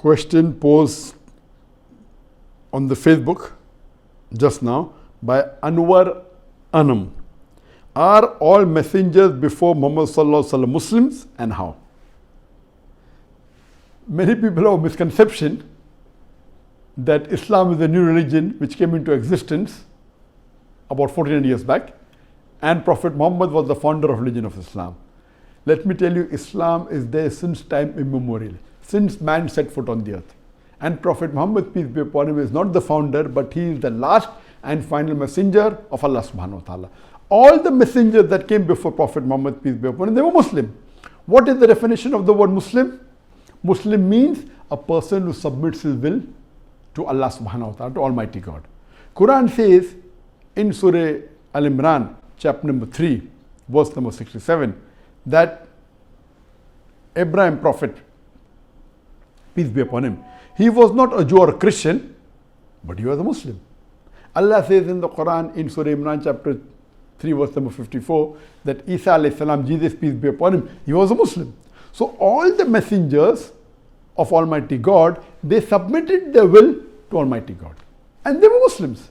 question posed on the Facebook just now by Anwar Anam. Are all messengers before Muhammad Sallallahu Alaihi Wasallam Muslims, and how? Many people have a misconception that Islam is a new religion which came into existence about 1400 years back, and Prophet Muhammad was the founder of religion of Islam. Let me tell you, Islam is there since time immemorial, since man set foot on the earth. And Prophet Muhammad, peace be upon him, is not the founder, but he is the last and final messenger of Allah subhanahu wa ta'ala. All the messengers that came before Prophet Muhammad, peace be upon him, they were Muslim. What is the definition of the word Muslim? Muslim means a person who submits his will to Allah subhanahu wa ta'ala, to Almighty God. Quran says in Surah Al-Imran, chapter number 3, verse number 67, that Abraham, prophet, peace be upon him, he was not a Jew or a Christian, but he was a Muslim. Allah says in the Quran, in Surah Imran, chapter 3, verse number 54, that Isa alayhi salam, Jesus, peace be upon him, he was a Muslim. So all the messengers of Almighty God, they submitted their will to Almighty God. And they were Muslims.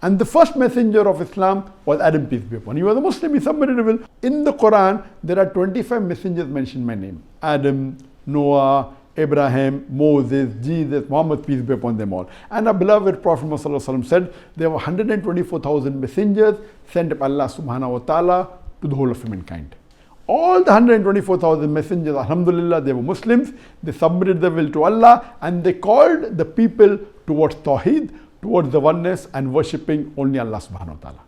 And the first messenger of Islam was Adam, peace be upon him. He was a Muslim, he submitted a will. In the Quran, there are 25 messengers mentioned by name. Adam, Noah, Abraham, Moses, Jesus, Muhammad, peace be upon them all. And our beloved Prophet Muhammad said, there were 124,000 messengers sent by Allah subhanahu wa ta'ala to the whole of humankind. All the 124,000 messengers, alhamdulillah, they were Muslims. They submitted their will to Allah, and they called the people towards Tawheed, towards the oneness and worshipping only Allah subhanahu wa ta'ala.